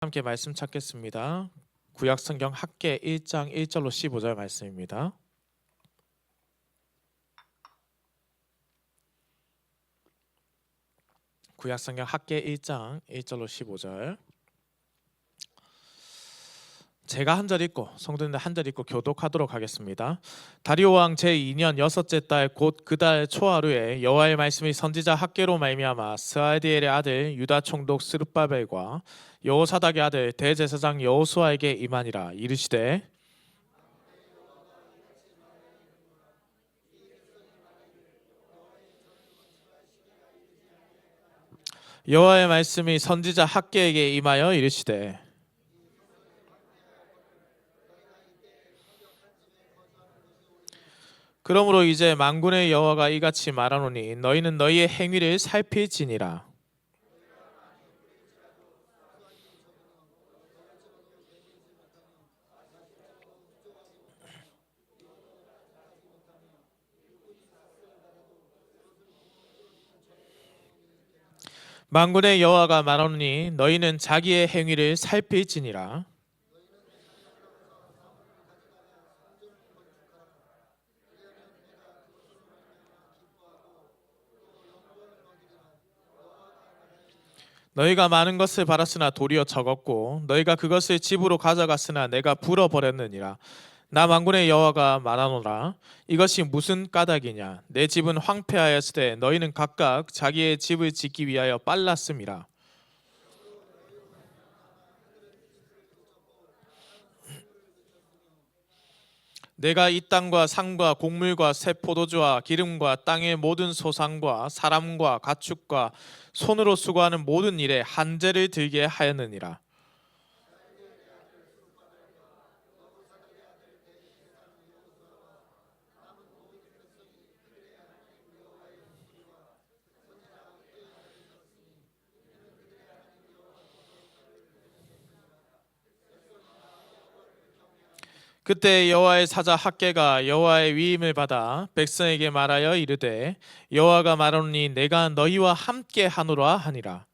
함께 말씀 찾겠습니다. 구약성경 학계 1장 1절로 15절 말씀입니다. 구약성경 학계 1장 1절로 15절. 제가 한 절 읽고 성도님들 한 절 읽고 교독하도록 하겠습니다. 다리오 왕 제2년 여섯째 달 곧 그 달 초하루에 여호와의 말씀이 선지자 학계로 말미암아 스알디엘의 아들 유다 총독 스룹바벨과 여호사닥의 아들 대제사장 여호수아에게 임하니라. 이르시되 여호와의 말씀이 선지자 학계에게 임하여 이르시되 그러므로 이제 만군의 여호와가 이같이 말하노니 너희는 너희의 행위를 살필지니라. 만군의 여호와가 말하노니 너희는 자기의 행위를 살필지니라. 너희가 많은 것을 받았으나 도리어 적었고 너희가 그것을 집으로 가져갔으나 내가 불어버렸느니라. 나 만군의 여호와가 말하노라. 이것이 무슨 까닭이냐? 내 집은 황폐하였으되 너희는 각각 자기의 집을 짓기 위하여 빨랐음이라. 내가 이 땅과 산과 곡물과 새 포도주와 기름과 땅의 모든 소산과 사람과 가축과 손으로 수고하는 모든 일에 한재를 들게 하였느니라. 그때 여호와의 사자 학계가 여호와의 위임을 받아 백성에게 말하여 이르되 여호와가 말하노니 내가 너희와 함께 하노라 하니라.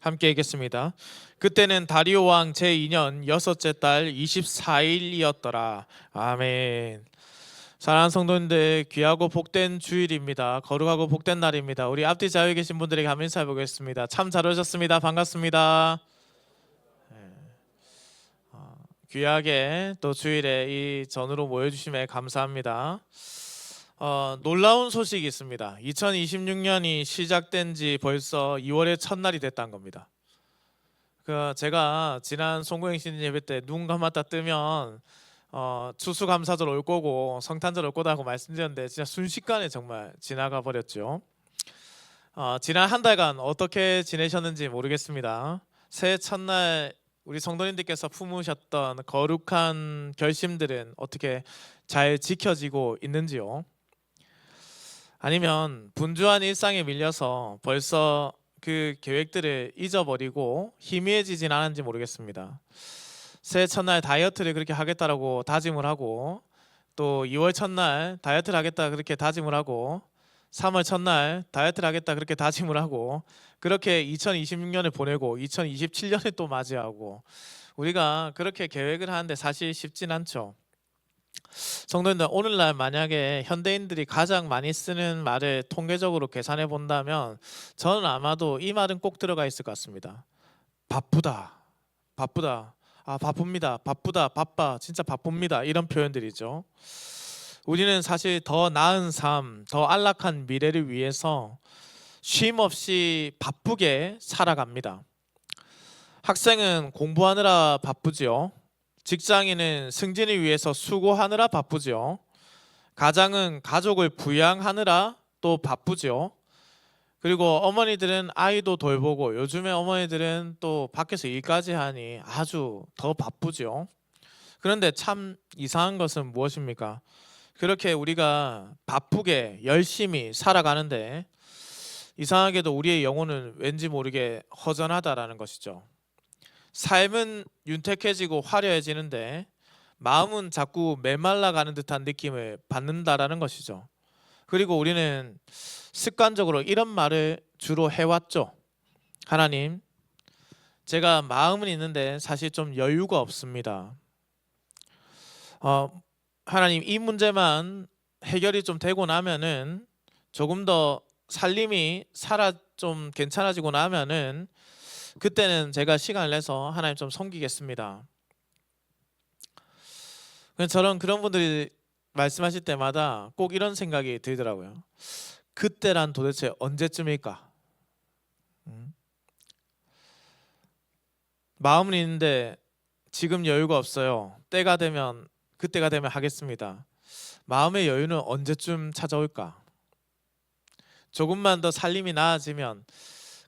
함께 읽겠습니다. 그때는 다리오 왕 제2년 여섯째 달 24일이었더라. 아멘. 사랑하는 성도님들, 귀하고 복된 주일입니다. 거룩하고 복된 날입니다. 우리 앞뒤 자유에 계신 분들에게 한번 인사해 보겠습니다. 참 잘 오셨습니다. 반갑습니다. 귀하게 또 주일에 이 전으로 모여주심에 감사합니다. 놀라운 소식이 있습니다. 2026년이 시작된 지 벌써 2월의 첫날이 됐다는 겁니다. 제가 지난 송구행신 예배 때 눈 감았다 뜨면 추수감사절 올 거고 성탄절 올 거다고 말씀드렸는데 진짜 순식간에 정말 지나가 버렸죠. 지난 한 달간 어떻게 지내셨는지 모르겠습니다. 새해 첫날 우리 성도님들께서 품으셨던 거룩한 결심들은 어떻게 잘 지켜지고 있는지요? 아니면 분주한 일상에 밀려서 벌써 그 계획들을 잊어버리고 희미해지진 않은지 모르겠습니다. 새해 첫날 다이어트를 그렇게 하겠다라고 다짐을 하고 또 2월 첫날 다이어트를 하겠다 그렇게 다짐을 하고 3월 첫날 다이어트를 하겠다 그렇게 다짐을 하고 그렇게 2026년을 보내고 2027년을 또 맞이하고 우리가 그렇게 계획을 하는데 사실 쉽진 않죠. 성도님들, 오늘날 만약에 현대인들이 가장 많이 쓰는 말을 통계적으로 계산해 본다면 저는 아마도 이 말은 꼭 들어가 있을 것 같습니다. 바쁘다, 바쁘다, 바쁩니다, 바쁘다, 바빠, 진짜 바쁩니다, 이런 표현들이죠. 우리는 사실 더 나은 삶, 더 안락한 미래를 위해서 쉼 없이 바쁘게 살아갑니다. 학생은 공부하느라 바쁘지요. 직장인은 승진을 위해서 수고하느라 바쁘죠. 가장은 가족을 부양하느라 또 바쁘죠. 그리고 어머니들은 아이도 돌보고 요즘에 어머니들은 또 밖에서 일까지 하니 아주 더 바쁘죠. 그런데 참 이상한 것은 무엇입니까? 그렇게 우리가 바쁘게 열심히 살아가는데 이상하게도 우리의 영혼은 왠지 모르게 허전하다라는 것이죠. 삶은 윤택해지고 화려해지는데 마음은 자꾸 메말라가는 듯한 느낌을 받는다라는 것이죠. 그리고 우리는 습관적으로 이런 말을 주로 해왔죠. 하나님, 제가 마음은 있는데 사실 좀 여유가 없습니다. 하나님, 이 문제만 해결이 좀 되고 나면은, 조금 더 살림이 좀 괜찮아지고 나면은 그때는 제가 시간을 내서 하나님 좀 섬기겠습니다. 저는 그런 분들이 말씀하실 때마다 꼭 이런 생각이 들더라고요. 그때란 도대체 언제쯤일까? 마음은 있는데 지금 여유가 없어요. 그때가 되면 하겠습니다. 마음의 여유는 언제쯤 찾아올까? 조금만 더 살림이 나아지면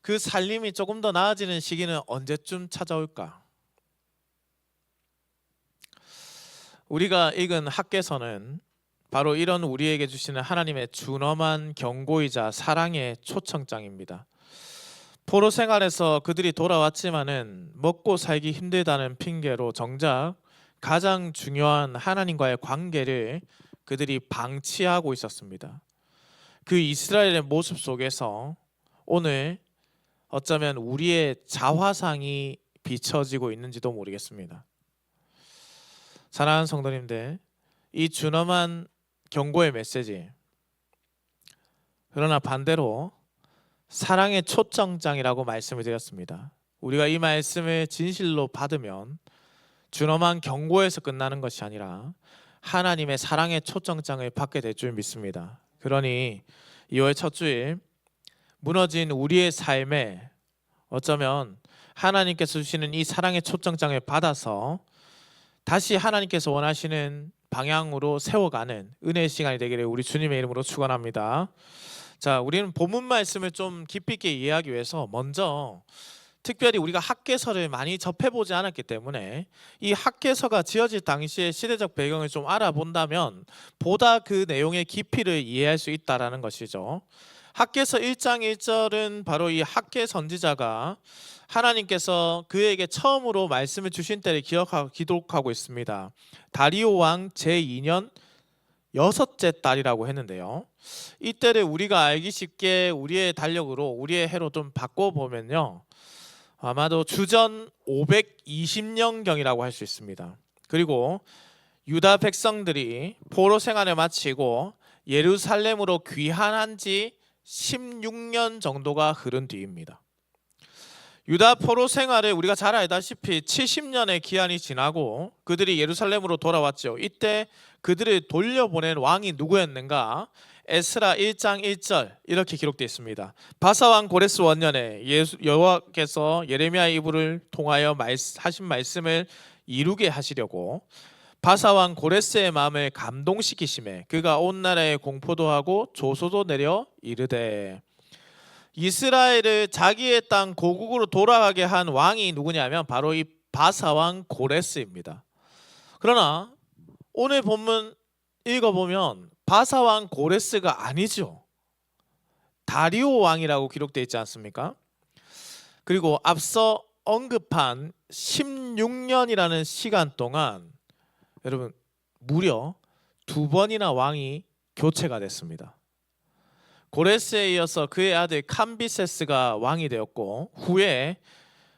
그 살림이 조금 더 나아지는 시기는 언제쯤 찾아올까? 우리가 읽은 학개서는 바로 이런 우리에게 주시는 하나님의 준엄한 경고이자 사랑의 초청장입니다. 포로 생활에서 그들이 돌아왔지만은 먹고 살기 힘들다는 핑계로 정작 가장 중요한 하나님과의 관계를 그들이 방치하고 있었습니다. 그 이스라엘의 모습 속에서 오늘 어쩌면 우리의 자화상이 비춰지고 있는지도 모르겠습니다. 사랑하는 성도님들, 이 준엄한 경고의 메시지, 그러나 반대로 사랑의 초청장이라고 말씀을 드렸습니다. 우리가 이 말씀을 진실로 받으면 준엄한 경고에서 끝나는 것이 아니라 하나님의 사랑의 초청장을 받게 될 줄 믿습니다. 그러니 2월 첫 주일 무너진 우리의 삶에 어쩌면 하나님께서 주시는 이 사랑의 초청장을 받아서 다시 하나님께서 원하시는 방향으로 세워가는 은혜의 시간이 되기를 우리 주님의 이름으로 축원합니다. 자, 우리는 본문 말씀을 좀 깊이 있게 이해하기 위해서 먼저 특별히 우리가 학개서를 많이 접해보지 않았기 때문에 이 학개서가 지어질 당시의 시대적 배경을 좀 알아본다면 보다 그 내용의 깊이를 이해할 수 있다는 것이죠. 학개서 1장 1절은 바로 이 학개 선지자가 하나님께서 그에게 처음으로 말씀을 주신 때를 기록하고 있습니다. 다리오 왕 제2년 6째 달이라고 했는데요. 이때를 우리가 알기 쉽게 우리의 달력으로, 우리의 해로 좀 바꿔보면요, 아마도 주전 520년경이라고 할 수 있습니다. 그리고 유다 백성들이 포로 생활을 마치고 예루살렘으로 귀환한 지 16년 정도가 흐른 뒤입니다. 유다 포로 생활을 우리가 잘 알다시피 70년의 기한이 지나고 그들이 예루살렘으로 돌아왔죠. 이때 그들을 돌려보낸 왕이 누구였는가? 에스라 1장 1절 이렇게 기록되어 있습니다. 바사왕 고레스 원년에 여호와께서 예레미야의 입을 통하여 하신 말씀을 이루게 하시려고 바사왕 고레스의 마음을 감동시키심에 그가 온 나라에 공포도 하고 조소도 내려 이르되, 이스라엘을 자기의 땅 고국으로 돌아가게 한 왕이 누구냐면 바로 이 바사왕 고레스입니다. 그러나 오늘 본문 읽어보면 바사왕 고레스가 아니죠. 다리오 왕이라고 기록되어 있지 않습니까? 그리고 앞서 언급한 16년이라는 시간 동안 여러분 무려 2번이나 왕이 교체가 됐습니다. 고레스에 이어서 그의 아들 캄비세스가 왕이 되었고 후에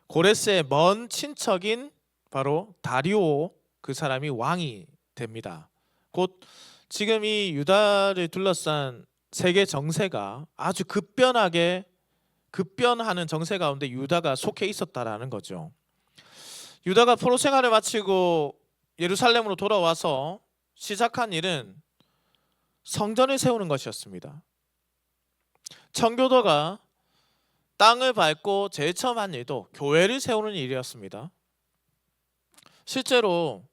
고레스의 먼 친척인 바로 다리오 그 사람이 왕이 됩니다. 곧 지금 이 유다를 둘러싼 세계 정세가 아주 급변하는 정세 가운데 유다가 속해 있었다라는 거죠. 유다가 포로 생활을 마치고 예루살렘으로 돌아와서 시작한 일은 성전을 세우는 것이었습니다. 청교도가 땅을 밟고 제일 처음 한 일도 교회를 세우는 일이었습니다. 실제로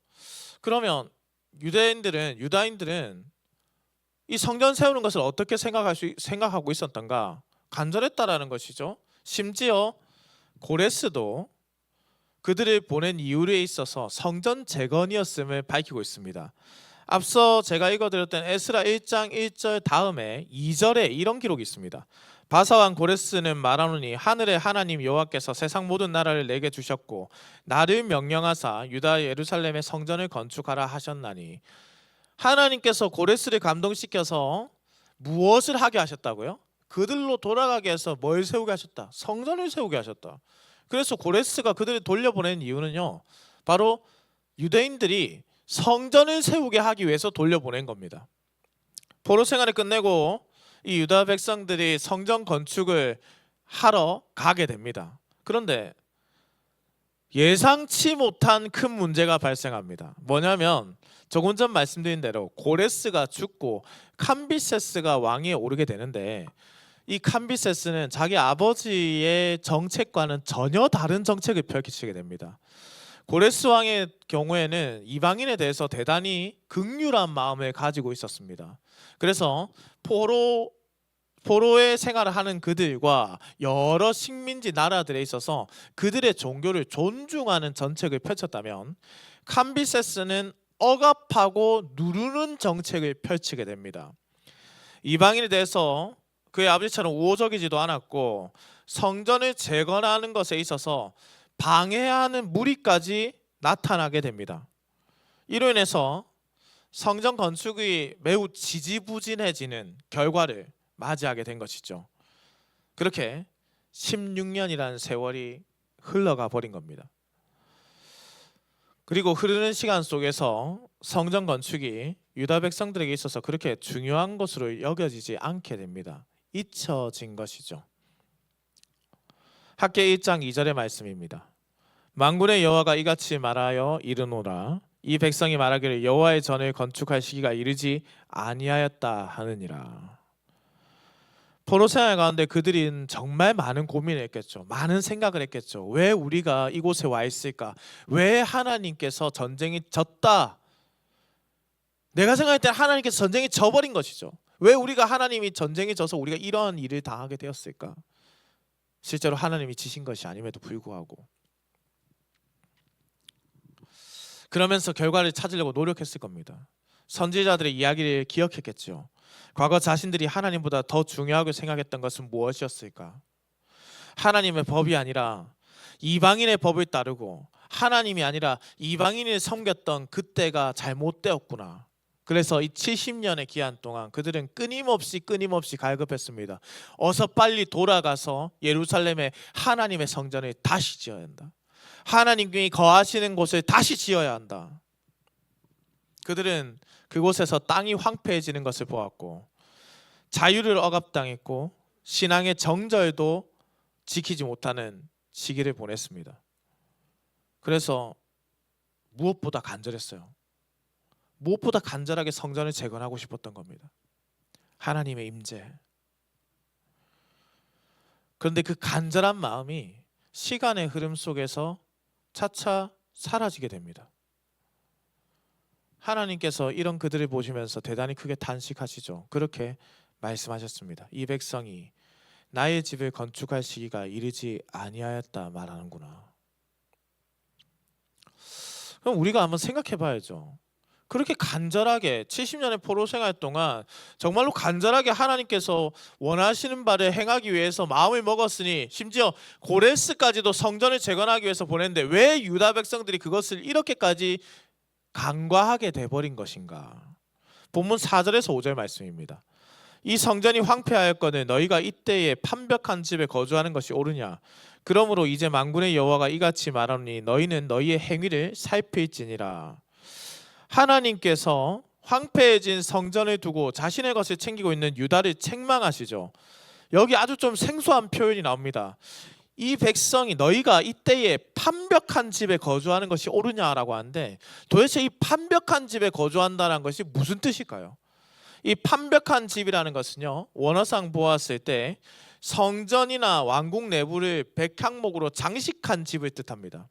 그러면 유다인들은 이 성전 세우는 것을 어떻게 생각하고 있었던가? 간절했다라는 것이죠. 심지어 고레스도 그들을 보낸 이유에 있어서 성전 재건이었음을 밝히고 있습니다. 앞서 제가 읽어드렸던 에스라 1장 1절 다음에 2절에 이런 기록이 있습니다. 바사왕 고레스는 말하노니 하늘의 하나님 여호와께서 세상 모든 나라를 내게 주셨고 나를 명령하사 유다 예루살렘의 성전을 건축하라 하셨나니, 하나님께서 고레스를 감동시켜서 무엇을 하게 하셨다고요? 그들로 돌아가게 해서 뭘 세우게 하셨다? 성전을 세우게 하셨다. 그래서 고레스가 그들을 돌려보낸 이유는요, 바로 유대인들이 성전을 세우게 하기 위해서 돌려보낸 겁니다. 포로 생활을 끝내고 이 유다 백성들이 성전 건축을 하러 가게 됩니다. 그런데 예상치 못한 큰 문제가 발생합니다. 뭐냐면 조금 전 말씀드린 대로 고레스가 죽고 캄비세스가 왕위에 오르게 되는데, 이 캄비세스는 자기 아버지의 정책과는 전혀 다른 정책을 펼치게 됩니다. 고레스 왕의 경우에는 이방인에 대해서 대단히 극률한 마음을 가지고 있었습니다. 그래서 포로의 생활을 하는 그들과 여러 식민지 나라들에 있어서 그들의 종교를 존중하는 정책을 펼쳤다면, 캄비세스는 억압하고 누르는 정책을 펼치게 됩니다. 이방인에 대해서 그의 아버지처럼 우호적이지도 않았고, 성전을 재건하는 것에 있어서 방해하는 무리까지 나타나게 됩니다. 이로 인해서 성전 건축이 매우 지지부진해지는 결과를 맞이하게 된 것이죠. 그렇게 16년이라는 세월이 흘러가 버린 겁니다. 그리고 흐르는 시간 속에서 성전 건축이 유다 백성들에게 있어서 그렇게 중요한 것으로 여겨지지 않게 됩니다. 잊혀진 것이죠. 학개 1장 2절의 말씀입니다. 만군의 여호와가 이같이 말하여 이르노라. 이 백성이 말하기를 여호와의 전을 건축할 시기가 이르지 아니하였다 하느니라. 포로 생활 가운데 그들은 정말 많은 고민을 했겠죠. 많은 생각을 했겠죠. 왜 우리가 이곳에 와 있을까? 왜 하나님께서 전쟁이 졌다? 내가 생각할 때 하나님께서 전쟁이 져버린 것이죠. 왜 우리가 하나님이 전쟁이 져서 우리가 이러한 일을 당하게 되었을까? 실제로 하나님이 지신 것이 아님에도 불구하고 그러면서 결과를 찾으려고 노력했을 겁니다. 선지자들의 이야기를 기억했겠죠. 과거 자신들이 하나님보다 더 중요하게 생각했던 것은 무엇이었을까? 하나님의 법이 아니라 이방인의 법을 따르고 하나님이 아니라 이방인을 섬겼던 그때가 잘못되었구나. 그래서 이 70년의 기한 동안 그들은 끊임없이 갈급했습니다. 어서 빨리 돌아가서 예루살렘에 하나님의 성전을 다시 지어야 한다. 하나님이 거하시는 곳을 다시 지어야 한다. 그들은 그곳에서 땅이 황폐해지는 것을 보았고 자유를 억압당했고 신앙의 정절도 지키지 못하는 시기를 보냈습니다. 그래서 무엇보다 간절했어요. 무엇보다 간절하게 성전을 재건하고 싶었던 겁니다. 하나님의 임재. 그런데 그 간절한 마음이 시간의 흐름 속에서 차차 사라지게 됩니다. 하나님께서 이런 그들을 보시면서 대단히 크게 탄식하시죠. 그렇게 말씀하셨습니다. 이 백성이 나의 집을 건축할 시기가 이르지 아니하였다 말하는구나. 그럼 우리가 한번 생각해 봐야죠. 그렇게 간절하게 70년의 포로 생활 동안 정말로 간절하게 하나님께서 원하시는 바를 행하기 위해서 마음을 먹었으니 심지어 고레스까지도 성전을 재건하기 위해서 보냈는데 왜 유다 백성들이 그것을 이렇게까지 간과하게 돼버린 것인가? 본문 4절에서 5절 말씀입니다. 이 성전이 황폐하였거늘 너희가 이때에 판벽한 집에 거주하는 것이 옳으냐? 그러므로 이제 만군의 여호와가 이같이 말하노니 너희는 너희의 행위를 살필지니라. 하나님께서 황폐해진 성전을 두고 자신의 것을 챙기고 있는 유다를 책망하시죠. 여기 아주 좀 생소한 표현이 나옵니다. 이 백성이 너희가 이때에 판벽한 집에 거주하는 것이 옳으냐라고 하는데, 도대체 이 판벽한 집에 거주한다는 것이 무슨 뜻일까요? 이 판벽한 집이라는 것은요, 원어상 보았을 때 성전이나 왕궁 내부를 백향목으로 장식한 집을 뜻합니다.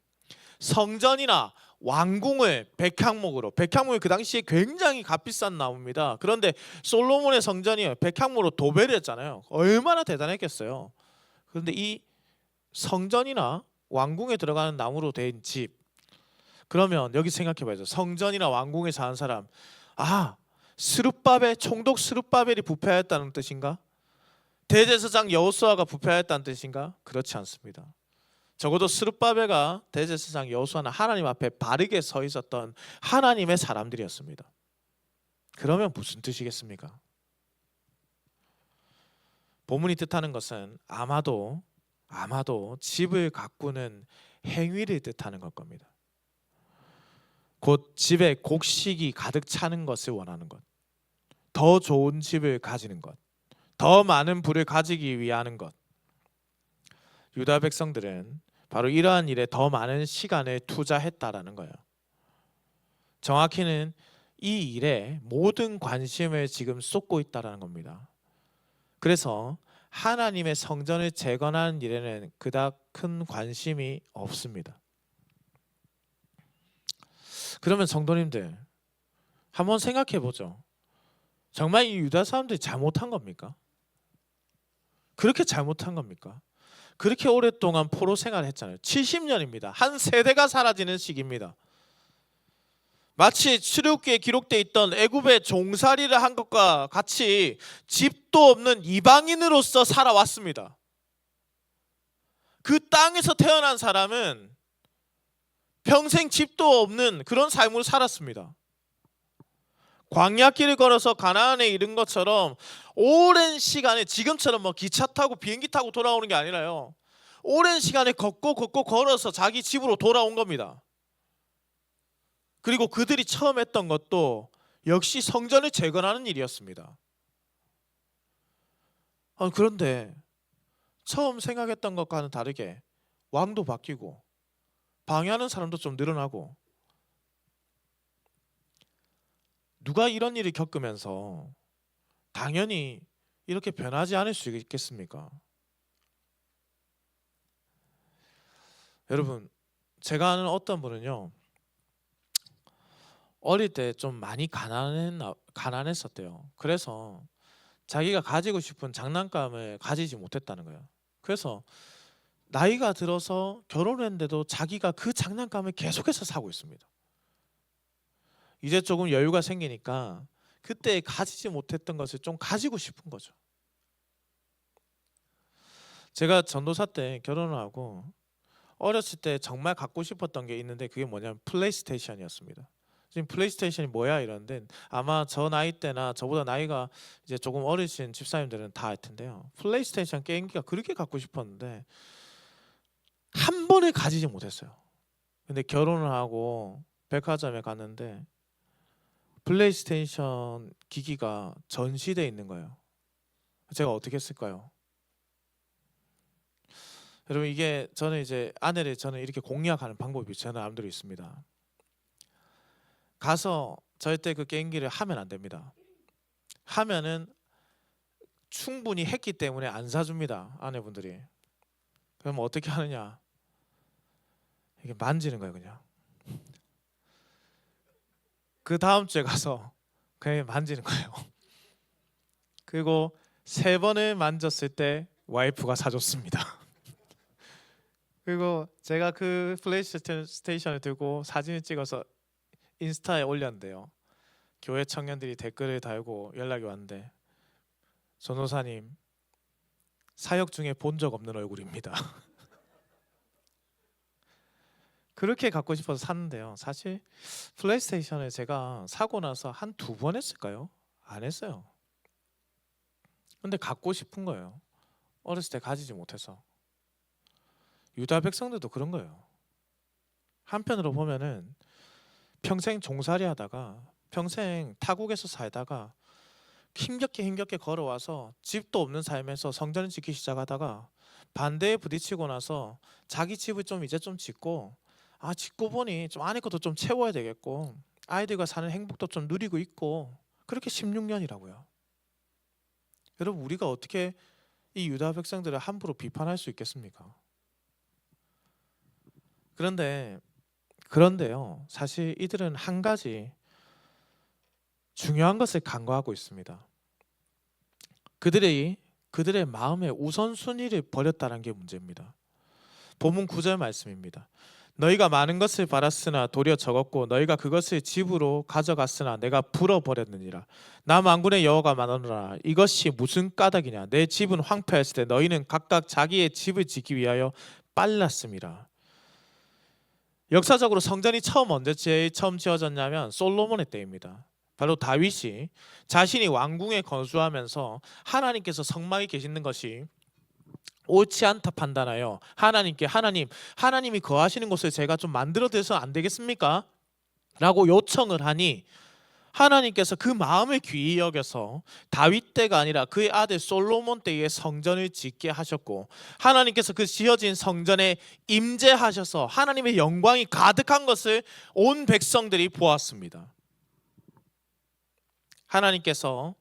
성전이나 왕궁을 백향목이 그 당시에 굉장히 값비싼 나무입니다. 그런데 솔로몬의 성전이 백향목으로 도배를 했잖아요. 얼마나 대단했겠어요. 그런데 이 성전이나 왕궁에 들어가는 나무로 된 집, 그러면 여기 생각해봐야죠. 성전이나 왕궁에 사는 사람, 총독 스룹바벨이 부패하였다는 뜻인가? 대제사장 여호수아가 부패하였다는 뜻인가? 그렇지 않습니다. 적어도 스룹바벨과 대제사장 여호수아는 하나님 앞에 바르게 서 있었던 하나님의 사람들이었습니다. 그러면 무슨 뜻이겠습니까? 본문이 뜻하는 것은 아마도 집을 가꾸는 행위를 뜻하는 걸 겁니다. 곧 집에 곡식이 가득 차는 것을 원하는 것, 더 좋은 집을 가지는 것, 더 많은 부를 가지기 위하는 것. 유다 백성들은 바로 이러한 일에 더 많은 시간을 투자했다라는 거예요. 정확히는 이 일에 모든 관심을 지금 쏟고 있다라는 겁니다. 그래서 하나님의 성전을 재건하는 일에는 그닥 큰 관심이 없습니다. 그러면 성도님들 한번 생각해 보죠. 정말 이 유다 사람들이 잘못한 겁니까? 그렇게 잘못한 겁니까? 그렇게 오랫동안 포로 생활을 했잖아요. 70년입니다. 한 세대가 사라지는 시기입니다. 마치 출애굽기에 기록되어 있던 애굽의 종살이를 한 것과 같이 집도 없는 이방인으로서 살아왔습니다. 그 땅에서 태어난 사람은 평생 집도 없는 그런 삶을 살았습니다. 광야길을 걸어서 가나안에 이른 것처럼 오랜 시간에 지금처럼 뭐 기차 타고 비행기 타고 돌아오는 게 아니라요. 오랜 시간에 걷고 걸어서 자기 집으로 돌아온 겁니다. 그리고 그들이 처음 했던 것도 역시 성전을 재건하는 일이었습니다. 그런데 처음 생각했던 것과는 다르게 왕도 바뀌고 방해하는 사람도 좀 늘어나고, 누가 이런 일을 겪으면서 당연히 이렇게 변하지 않을 수 있겠습니까? 여러분, 제가 아는 어떤 분은요, 어릴 때 좀 많이 가난했었대요. 그래서 자기가 가지고 싶은 장난감을 가지지 못했다는 거예요. 그래서 나이가 들어서 결혼했는데도 자기가 그 장난감을 계속해서 사고 있습니다. 이제 조금 여유가 생기니까 그때 가지지 못했던 것을 좀 가지고 싶은 거죠. 제가 전도사 때 결혼을 하고 어렸을 때 정말 갖고 싶었던 게 있는데 그게 뭐냐면 플레이스테이션이었습니다. 지금 플레이스테이션이 뭐야 이러는데 아마 저 나이 때나 저보다 나이가 이제 조금 어리신 집사님들은 다 알 텐데요. 플레이스테이션 게임기가 그렇게 갖고 싶었는데 한 번에 가지지 못했어요. 근데 결혼을 하고 백화점에 갔는데 플레이스테이션 기기가 전시되어 있는 거예요. 제가 어떻게 했을까요? 여러분, 이게 저는 이제 아내를 저는 이렇게 공략하는 방법이 저는 나름대로 있습니다. 가서 절대 그 게임기를 하면 안 됩니다. 하면은 충분히 했기 때문에 안 사줍니다, 아내분들이. 그럼 어떻게 하느냐? 이게 만지는 거예요, 그냥. 그 다음 주에 가서 그냥 만지는 거예요. 그리고 3번을 만졌을 때 와이프가 사줬습니다. 그리고 제가 그 플레이스테이션을 들고 사진을 찍어서 인스타에 올렸는데요. 교회 청년들이 댓글을 달고 연락이 왔는데, 전도사님 사역 중에 본 적 없는 얼굴입니다. 그렇게 갖고 싶어서 샀는데요. 사실 플레이스테이션을 제가 사고 나서 한 2번 했을까요? 안 했어요. 근데 갖고 싶은 거예요. 어렸을 때 가지지 못해서. 유다 백성들도 그런 거예요. 한편으로 보면은 평생 종살이 하다가 평생 타국에서 살다가 힘겹게 걸어와서 집도 없는 삶에서 성전을 짓기 시작하다가 반대에 부딪히고 나서 자기 집을 이제 좀 짓고, 짓고 보니 좀 안에 것도 좀 채워야 되겠고 아이들과 사는 행복도 좀 누리고 있고, 그렇게 16년이라고요. 여러분, 우리가 어떻게 이 유다 백성들을 함부로 비판할 수 있겠습니까? 그런데요, 사실 이들은 한 가지 중요한 것을 간과하고 있습니다. 그들의 마음의 우선순위를 버렸다는 게 문제입니다. 본문 9절 말씀입니다. 너희가 많은 것을 받았으나 도리어 적었고 너희가 그것을 집으로 가져갔으나 내가 불어버렸느니라. 나 만군의 여호와가 말하노라. 이것이 무슨 까닭이냐. 내 집은 황폐했을 때 너희는 각각 자기의 집을 짓기 위하여 빨랐음이라. 역사적으로 성전이 제일 처음 지어졌냐면 솔로몬의 때입니다. 바로 다윗이 자신이 왕궁에 거주하면서 하나님께서 성막에 계시는 것이 옳지 않다 판단하여 하나님께 하나님이 거하시는 곳을 제가 좀 만들어 드려서 안 되겠습니까? 라고 요청을 하니 하나님께서 그 마음을 귀히 여겨서 다윗 때가 아니라 그의 아들 솔로몬 때에 성전을 짓게 하셨고, 하나님께서 그 지어진 성전에 임재하셔서 하나님의 영광이 가득한 것을 온 백성들이 보았습니다. 하나님께서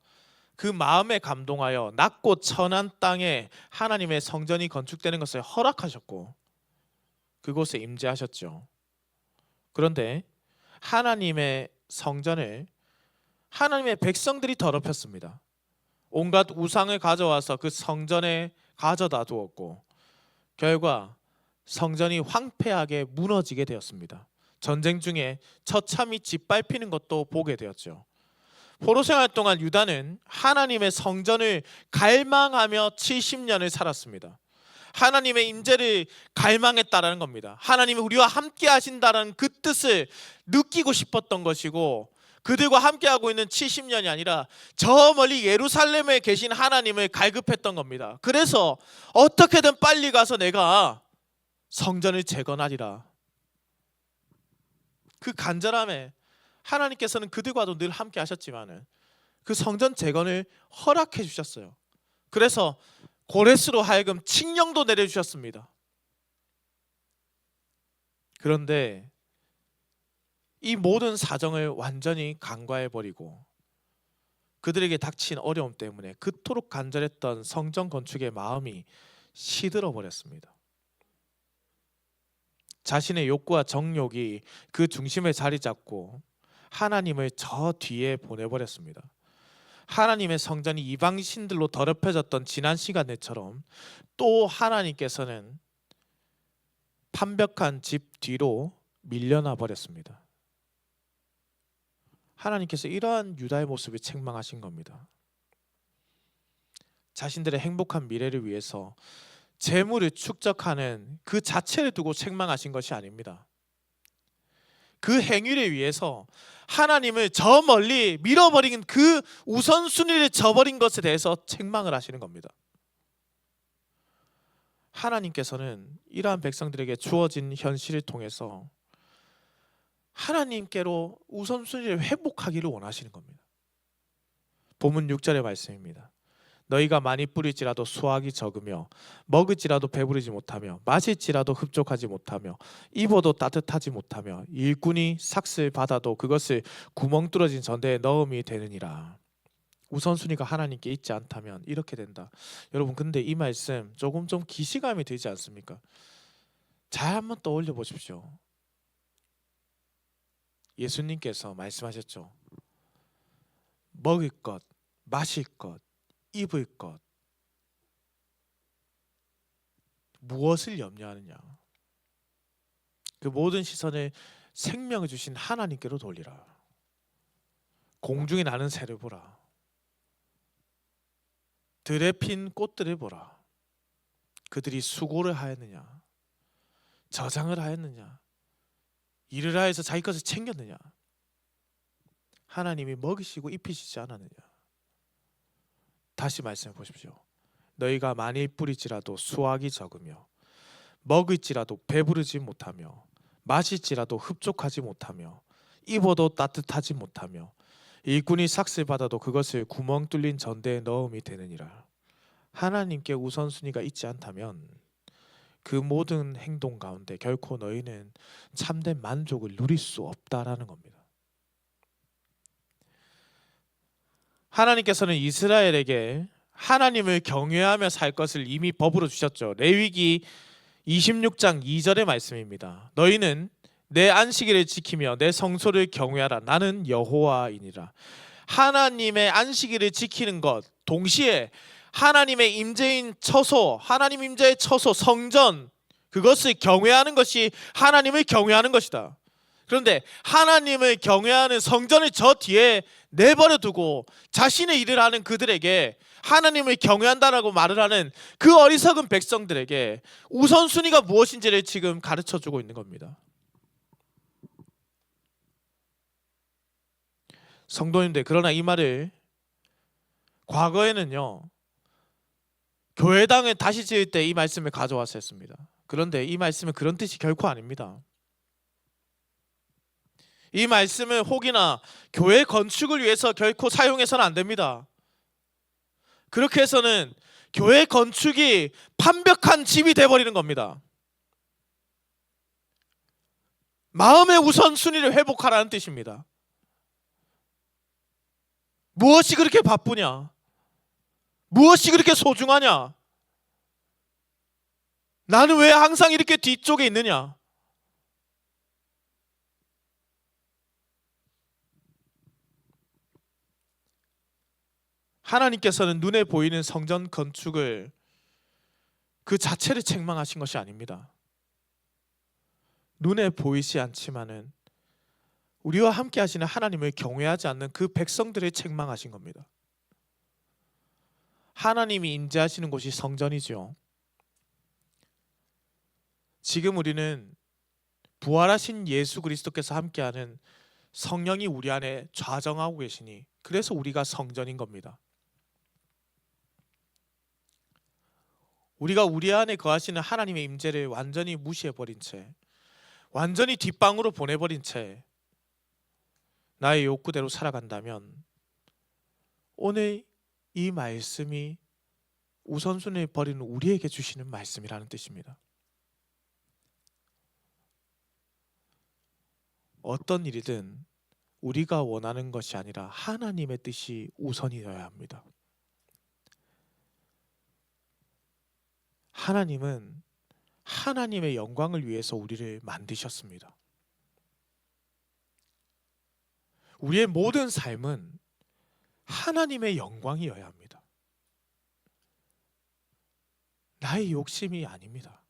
그 마음에 감동하여 낮고 천한 땅에 하나님의 성전이 건축되는 것을 허락하셨고 그곳에 임재하셨죠. 그런데 하나님의 성전을 하나님의 백성들이 더럽혔습니다. 온갖 우상을 가져와서 그 성전에 가져다 두었고 결과 성전이 황폐하게 무너지게 되었습니다. 전쟁 중에 처참히 짓밟히는 것도 보게 되었죠. 포로 생활 동안 유다는 하나님의 성전을 갈망하며 70년을 살았습니다. 하나님의 임재를 갈망했다라는 겁니다. 하나님이 우리와 함께 하신다는 그 뜻을 느끼고 싶었던 것이고, 그들과 함께하고 있는 70년이 아니라 저 멀리 예루살렘에 계신 하나님을 갈급했던 겁니다. 그래서 어떻게든 빨리 가서 내가 성전을 재건하리라. 그 간절함에 하나님께서는 그들과도 늘 함께 하셨지만 그 성전 재건을 허락해 주셨어요. 그래서 고레스로 하여금 칙령도 내려주셨습니다. 그런데 이 모든 사정을 완전히 간과해버리고 그들에게 닥친 어려움 때문에 그토록 간절했던 성전 건축의 마음이 시들어 버렸습니다. 자신의 욕구와 정욕이 그 중심에 자리 잡고 하나님을 저 뒤에 보내버렸습니다. 하나님의 성전이 이방 신들로 더럽혀졌던 지난 시간들처럼 또 하나님께서는 판벽한 집 뒤로 밀려나 버렸습니다. 하나님께서 이러한 유다의 모습을 책망하신 겁니다. 자신들의 행복한 미래를 위해서 재물을 축적하는 그 자체를 두고 책망하신 것이 아닙니다. 그 행위를 위해서 하나님을 저 멀리 밀어버린 그 우선순위를 저버린 것에 대해서 책망을 하시는 겁니다. 하나님께서는 이러한 백성들에게 주어진 현실을 통해서 하나님께로 우선순위를 회복하기를 원하시는 겁니다. 본문 6절의 말씀입니다. 너희가 많이 뿌릴지라도 수확이 적으며 먹을지라도 배부르지 못하며 마실지라도 흡족하지 못하며 입어도 따뜻하지 못하며 일꾼이 삭슬 받아도 그것을 구멍 뚫어진 전대에 넣음이 되느니라. 우선순위가 하나님께 있지 않다면 이렇게 된다. 여러분, 근데 이 말씀 조금 좀 기시감이 들지 않습니까? 잘 한번 떠올려 보십시오. 예수님께서 말씀하셨죠. 먹을 것, 마실 것, 입을 것, 무엇을 염려하느냐? 그 모든 시선을 생명을 주신 하나님께로 돌리라. 공중에 나는 새를 보라. 들에 핀 꽃들을 보라. 그들이 수고를 하였느냐? 저장을 하였느냐? 일을 하여서 자기 것을 챙겼느냐? 하나님이 먹이시고 입히시지 않았느냐? 다시 말씀해 보십시오. 너희가 많이 뿌릴지라도 수확이 적으며 먹을지라도 배부르지 못하며 마실지라도 흡족하지 못하며 입어도 따뜻하지 못하며 일꾼이 삭슬 받아도 그것을 구멍 뚫린 전대에 넣음이 되느니라. 하나님께 우선순위가 있지 않다면 그 모든 행동 가운데 결코 너희는 참된 만족을 누릴 수 없다라는 겁니다. 하나님께서는 이스라엘에게 하나님을 경외하며 살 것을 이미 법으로 주셨죠. 레위기 26장 2절의 말씀입니다. 너희는 내 안식일을 지키며 내 성소를 경외하라. 나는 여호와이니라. 하나님의 안식일을 지키는 것 동시에 하나님의 임재인 처소, 하나님 임재의 처소, 성전, 그것을 경외하는 것이 하나님을 경외하는 것이다. 그런데 하나님을 경외하는 성전을 저 뒤에 내버려 두고 자신의 일을 하는 그들에게 하나님을 경외한다라고 말을 하는 그 어리석은 백성들에게 우선순위가 무엇인지를 지금 가르쳐주고 있는 겁니다. 성도님들, 그러나 이 말을 과거에는요, 교회당을 다시 지을 때 이 말씀을 가져왔었습니다. 그런데 이 말씀은 그런 뜻이 결코 아닙니다. 이 말씀은 혹이나 교회 건축을 위해서 결코 사용해서는 안 됩니다. 그렇게 해서는 교회 건축이 완벽한 집이 되어버리는 겁니다. 마음의 우선순위를 회복하라는 뜻입니다. 무엇이 그렇게 바쁘냐? 무엇이 그렇게 소중하냐? 나는 왜 항상 이렇게 뒤쪽에 있느냐? 하나님께서는 눈에 보이는 성전 건축을 그 자체를 책망하신 것이 아닙니다. 눈에 보이지 않지만은 우리와 함께 하시는 하나님을 경외하지 않는 그 백성들을 책망하신 겁니다. 하나님이 임재하시는 곳이 성전이죠. 지금 우리는 부활하신 예수 그리스도께서 함께하는 성령이 우리 안에 좌정하고 계시니 그래서 우리가 성전인 겁니다. 우리가 우리 안에 거하시는 하나님의 임재를 완전히 무시해버린 채, 완전히 뒷방으로 보내버린 채 나의 욕구대로 살아간다면 오늘 이 말씀이 우선순위를 버리는 우리에게 주시는 말씀이라는 뜻입니다. 어떤 일이든 우리가 원하는 것이 아니라 하나님의 뜻이 우선이어야 합니다. 하나님은 하나님의 영광을 위해서 우리를 만드셨습니다. 우리의 모든 삶은 하나님의 영광이어야 합니다. 나의 욕심이 아닙니다.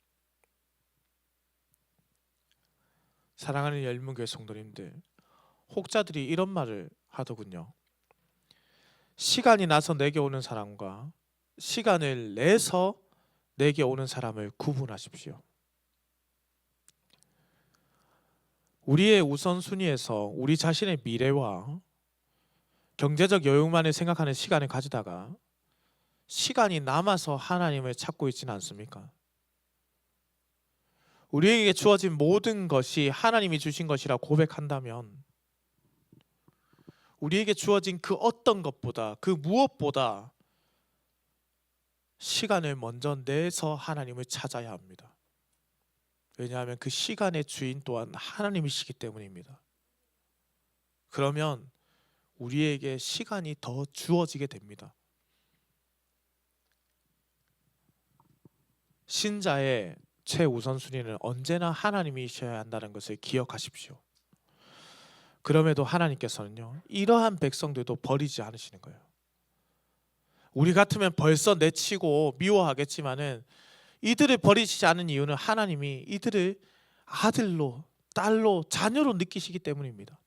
사랑하는 열문교회 성도님들, 혹자들이 이런 말을 하더군요. 시간이 나서 내게 오는 사람과 시간을 내서 내게 오는 사람을 구분하십시오. 우리의 우선순위에서 우리 자신의 미래와 경제적 여유만을 생각하는 시간을 가지다가 시간이 남아서 하나님을 찾고 있지는 않습니까? 우리에게 주어진 모든 것이 하나님이 주신 것이라 고백한다면 우리에게 주어진 그 어떤 것보다, 그 무엇보다 시간을 먼저 내서 하나님을 찾아야 합니다. 왜냐하면 그 시간의 주인 또한 하나님이시기 때문입니다. 그러면 우리에게 시간이 더 주어지게 됩니다. 신자의 최우선순위는 언제나 하나님이셔야 한다는 것을 기억하십시오. 그럼에도 하나님께서는요, 이러한 백성들도 버리지 않으시는 거예요. 우리 같으면 벌써 내치고 미워하겠지만은 이들을 버리시지 않은 이유는 하나님이 이들을 아들로, 딸로, 자녀로 느끼시기 때문입니다.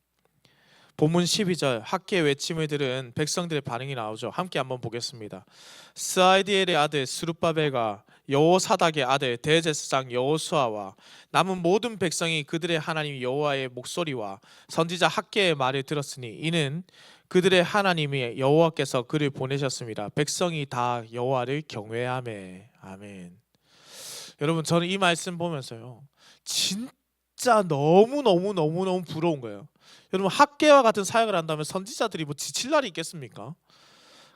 본문 12절 학계의 외침을 들은 백성들의 반응이 나오죠. 함께 한번 보겠습니다. 스알디엘의 아들 스룹바벨과 여호사닥의 아들 대제사장 여호수아와 남은 모든 백성이 그들의 하나님 여호와의 목소리와 선지자 학계의 말을 들었으니 이는 그들의 하나님이 여호와께서 그를 보내셨습니다. 백성이 다 여호와를 경외하매. 아멘. 여러분, 저는 이 말씀 보면서요, 진짜 너무 부러운 거예요. 여러분, 학계와 같은 사역을 한다면 선지자들이 뭐 지칠 날이 있겠습니까?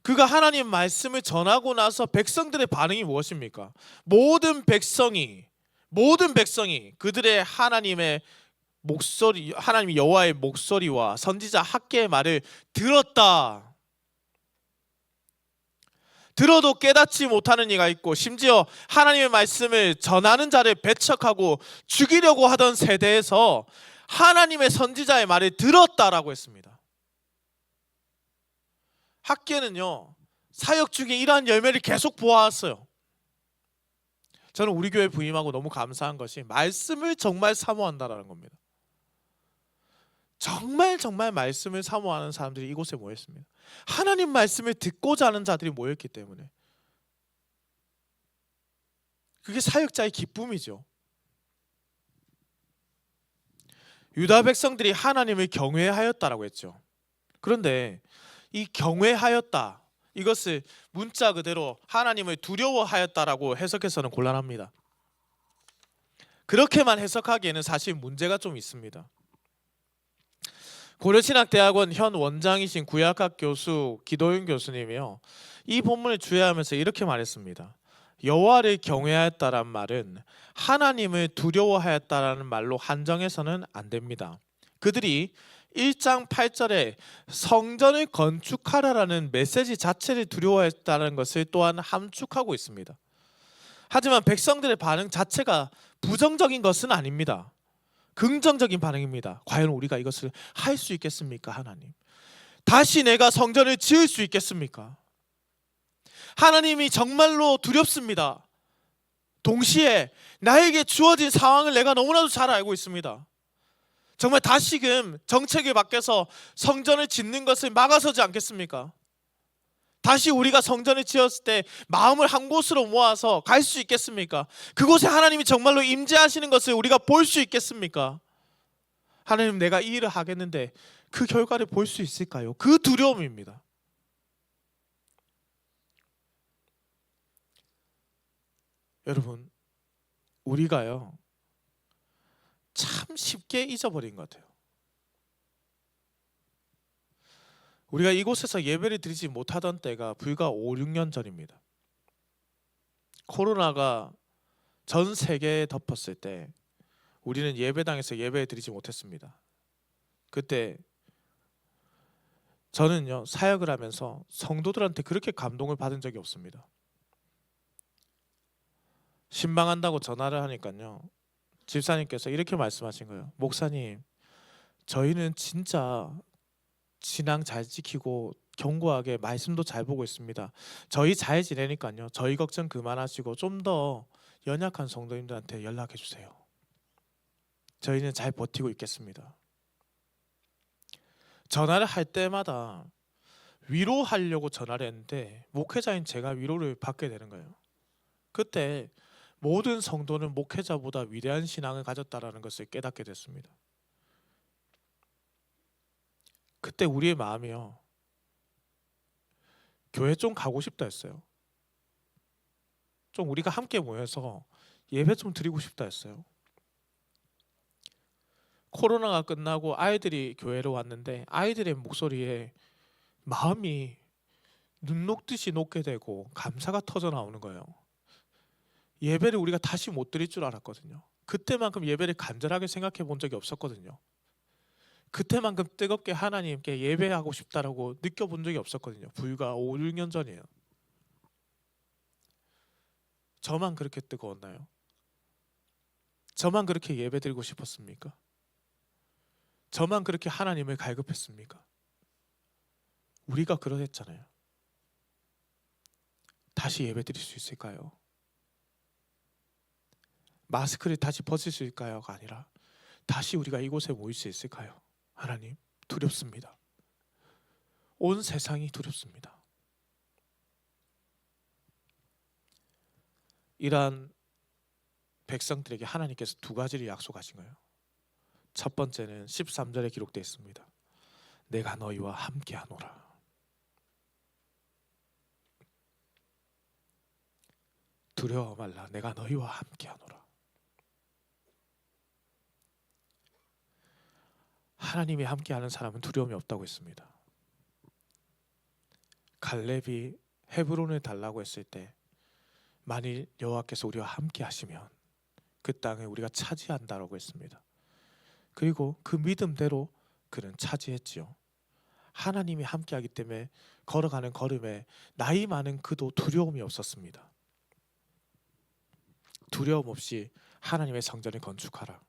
그가 하나님 말씀을 전하고 나서 백성들의 반응이 무엇입니까? 모든 백성이 그들의 하나님의 목소리, 하나님 여호와의 목소리와 선지자 학계의 말을 들었다. 들어도 깨닫지 못하는 이가 있고 심지어 하나님의 말씀을 전하는 자를 배척하고 죽이려고 하던 세대에서 하나님의 선지자의 말을 들었다라고 했습니다. 학계는요, 사역 중에 이러한 열매를 계속 보아왔어요. 저는 우리 교회 부임하고 너무 감사한 것이 말씀을 정말 사모한다라는 겁니다. 정말 말씀을 사모하는 사람들이 이곳에 모였습니다. 하나님 말씀을 듣고자 하는 자들이 모였기 때문에 그게 사역자의 기쁨이죠. 유다 백성들이 하나님을 경외하였다라고 했죠. 그런데 이 경외하였다, 이것을 문자 그대로 하나님을 두려워하였다라고 해석해서는 곤란합니다. 그렇게만 해석하기에는 사실 문제가 좀 있습니다. 고려신학대학원 현 원장이신 구약학 교수 기도윤 교수님이요, 이 본문을 주의하면서 이렇게 말했습니다. 여호와를 경외하였다란 말은 하나님을 두려워하였다라는 말로 한정해서는 안 됩니다. 그들이 1장 8절에 성전을 건축하라라는 메시지 자체를 두려워했다는 것을 또한 함축하고 있습니다. 하지만 백성들의 반응 자체가 부정적인 것은 아닙니다. 긍정적인 반응입니다. 과연 우리가 이것을 할 수 있겠습니까? 하나님, 다시 내가 성전을 지을 수 있겠습니까? 하나님이 정말로 두렵습니다. 동시에 나에게 주어진 상황을 내가 너무나도 잘 알고 있습니다. 정말 다시금 정책을 바뀌어서 성전을 짓는 것을 막아서지 않겠습니까? 다시 우리가 성전을 지었을 때 마음을 한 곳으로 모아서 갈 수 있겠습니까? 그곳에 하나님이 정말로 임재하시는 것을 우리가 볼 수 있겠습니까? 하나님, 내가 이 일을 하겠는데 그 결과를 볼 수 있을까요? 그 두려움입니다. 여러분, 우리가요 참 쉽게 잊어버린 것 같아요. 우리가 이곳에서 예배를 드리지 못하던 때가 불과 5, 6년 전입니다. 코로나가 전 세계에 덮었을 때 우리는 예배당에서 예배를 드리지 못했습니다. 그때 저는요 사역을 하면서 성도들한테 그렇게 감동을 받은 적이 없습니다. 신방한다고 전화를 하니까요, 집사님께서 이렇게 말씀하신 거예요. 목사님, 저희는 진짜 신앙 잘 지키고 견고하게 말씀도 잘 보고 있습니다. 저희 잘 지내니까요, 저희 걱정 그만하시고 좀 더 연약한 성도님들한테 연락해 주세요. 저희는 잘 버티고 있겠습니다. 전화를 할 때마다 위로하려고 전화를 했는데 목회자인 제가 위로를 받게 되는 거예요. 그때 모든 성도는 목회자보다 위대한 신앙을 가졌다라는 것을 깨닫게 됐습니다. 그때 우리의 마음이요, 교회 좀 가고 싶다 했어요. 좀 우리가 함께 모여서 예배 좀 드리고 싶다 했어요. 코로나가 끝나고 아이들이 교회로 왔는데 아이들의 목소리에 마음이 눈 녹듯이 녹게 되고 감사가 터져 나오는 거예요. 예배를 우리가 다시 못 드릴 줄 알았거든요. 그때만큼 예배를 간절하게 생각해 본 적이 없었거든요. 그때만큼 뜨겁게 하나님께 예배하고 싶다라고 느껴본 적이 없었거든요. 불과 5, 6년 전이에요. 저만 그렇게 뜨거웠나요? 저만 그렇게 예배드리고 싶었습니까? 저만 그렇게 하나님을 갈급했습니까? 우리가 그러했잖아요. 다시 예배드릴 수 있을까요? 마스크를 다시 벗을 수 있을까요가 아니라 다시 우리가 이곳에 모일 수 있을까요? 하나님, 두렵습니다. 온 세상이 두렵습니다. 이러한 백성들에게 하나님께서 두 가지를 약속하신 거예요. 첫 번째는 13절에 기록되어 있습니다. 내가 너희와 함께하노라. 두려워 말라. 내가 너희와 함께하노라. 하나님이 함께하는 사람은 두려움이 없다고 했습니다. 갈렙이 헤브론을 달라고 했을 때 만일 여호와께서 우리와 함께 하시면 그 땅을 우리가 차지한다라고 했습니다. 그리고 그 믿음대로 그는 차지했지요. 하나님이 함께하기 때문에 걸어가는 걸음에 나이 많은 그도 두려움이 없었습니다. 두려움 없이 하나님의 성전을 건축하라.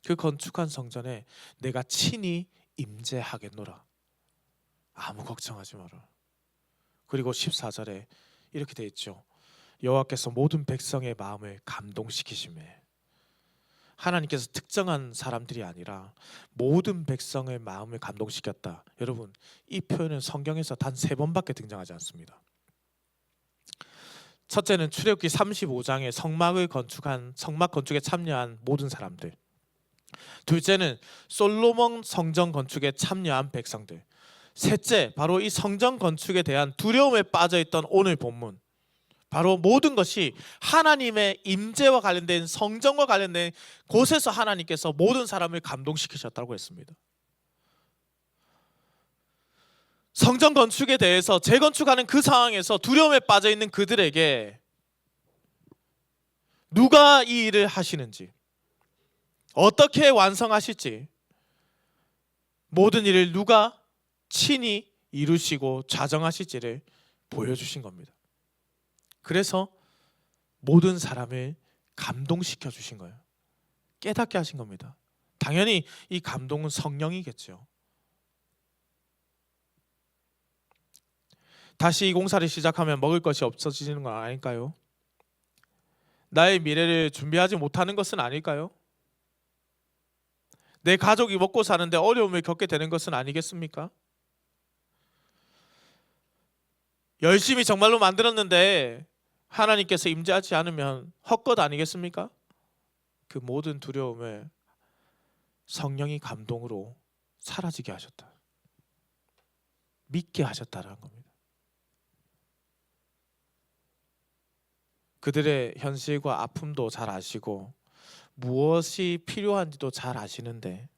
그 건축한 성전에 내가 친히 임재하겠노라. 아무 걱정하지 마라. 그리고 14절에 이렇게 되어 있죠. 여호와께서 모든 백성의 마음을 감동시키심에, 하나님께서 특정한 사람들이 아니라 모든 백성의 마음을 감동시켰다. 여러분, 이 표현은 성경에서 단 3번밖에 등장하지 않습니다. 첫째는 출애굽기 35장에 성막 건축에 참여한 모든 사람들. 둘째는 솔로몬 성전 건축에 참여한 백성들. 셋째, 바로 이 성전 건축에 대한 두려움에 빠져있던 오늘 본문. 바로 모든 것이 하나님의 임재와 관련된, 성전과 관련된 곳에서 하나님께서 모든 사람을 감동시키셨다고 했습니다. 성전 건축에 대해서 재건축하는 그 상황에서 두려움에 빠져 있는 그들에게 누가 이 일을 하시는지, 어떻게 완성하실지, 모든 일을 누가 친히 이루시고 좌정하실지를 보여주신 겁니다. 그래서 모든 사람을 감동시켜 주신 거예요. 깨닫게 하신 겁니다. 당연히 이 감동은 성령이겠죠. 다시 이 공사를 시작하면 먹을 것이 없어지는 건 아닐까요? 나의 미래를 준비하지 못하는 것은 아닐까요? 내 가족이 먹고 사는데 어려움을 겪게 되는 것은 아니겠습니까? 열심히 정말로 만들었는데 하나님께서 임재하지 않으면 헛것 아니겠습니까? 그 모든 두려움을 성령이 감동으로 사라지게 하셨다. 믿게 하셨다라는 겁니다. 그들의 현실과 아픔도 잘 아시고 무엇이 필요한지도 잘 아시는데,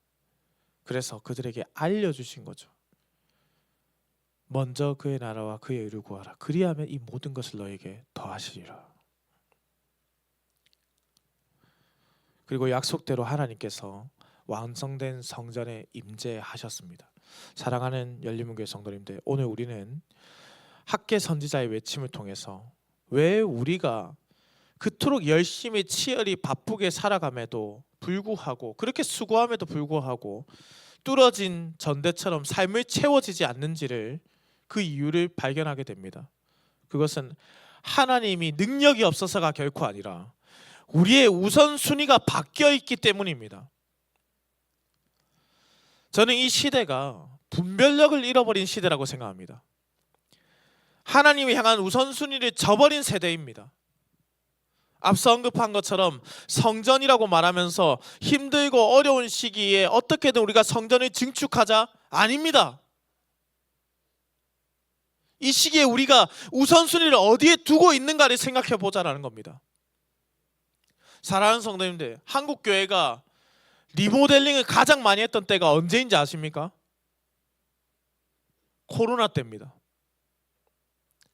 그래서 그들에게 알려주신 거죠. 먼저 그의 나라와 그의 의를 구하라. 그리하면 이 모든 것을 너에게 더하시리라. 그리고 약속대로 하나님께서 완성된 성전에 임재하셨습니다. 사랑하는 열린문교회 성도님들, 오늘 우리는 학계 선지자의 외침을 통해서 왜 우리가 그토록 열심히 치열히 바쁘게 살아감에도 불구하고, 그렇게 수고함에도 불구하고 뚫어진 전대처럼 삶을 채워지지 않는지를, 그 이유를 발견하게 됩니다. 그것은 하나님이 능력이 없어서가 결코 아니라 우리의 우선순위가 바뀌어 있기 때문입니다. 저는 이 시대가 분별력을 잃어버린 시대라고 생각합니다. 하나님을 향한 우선순위를 저버린 세대입니다. 앞서 언급한 것처럼 성전이라고 말하면서 힘들고 어려운 시기에 어떻게든 우리가 성전을 증축하자? 아닙니다. 이 시기에 우리가 우선순위를 어디에 두고 있는가를 생각해 보자라는 겁니다. 사랑하는 성도님들, 한국교회가 리모델링을 가장 많이 했던 때가 언제인지 아십니까? 코로나 때입니다.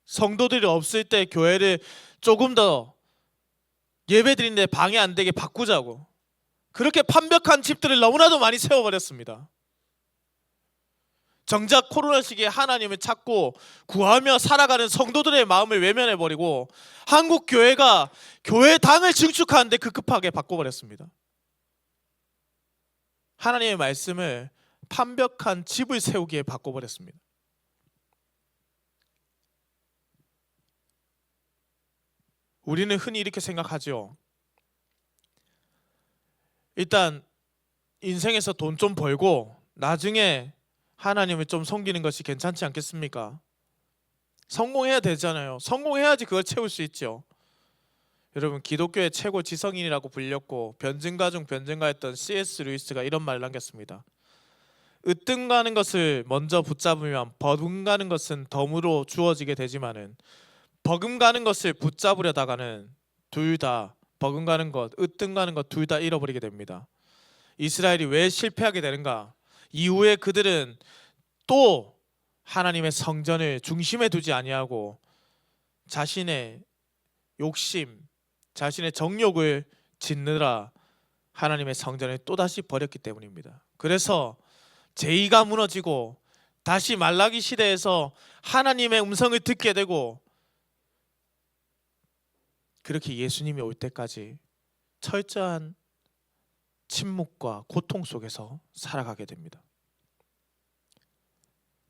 성도들이 없을 때 교회를 조금 더 예배드리는데 방해 안 되게 바꾸자고, 그렇게 판벽한 집들을 너무나도 많이 세워버렸습니다. 정작 코로나 시기에 하나님을 찾고 구하며 살아가는 성도들의 마음을 외면해버리고 한국 교회가 교회당을 증축하는데 급급하게 바꿔버렸습니다. 하나님의 말씀을 판벽한 집을 세우기에 바꿔버렸습니다. 우리는 흔히 이렇게 생각하죠. 일단 인생에서 돈 좀 벌고 나중에 하나님을 좀 섬기는 것이 괜찮지 않겠습니까? 성공해야 되잖아요. 성공해야지 그걸 채울 수 있죠. 여러분, 기독교의 최고 지성인이라고 불렸고 변증가 중 변증가였던 C.S. 루이스가 이런 말을 남겼습니다. 으뜸가는 것을 먼저 붙잡으면 버금가는 것은 덤으로 주어지게 되지만은 버금가는 것을 붙잡으려다가는 둘 다, 버금가는 것, 으뜸가는 것 둘 다 잃어버리게 됩니다. 이스라엘이 왜 실패하게 되는가? 이후에 그들은 또 하나님의 성전을 중심에 두지 아니하고 자신의 욕심, 자신의 정욕을 짓느라 하나님의 성전을 또다시 버렸기 때문입니다. 그래서 제의가 무너지고 다시 말라기 시대에서 하나님의 음성을 듣게 되고, 그렇게 예수님이 올 때까지 철저한 침묵과 고통 속에서 살아가게 됩니다.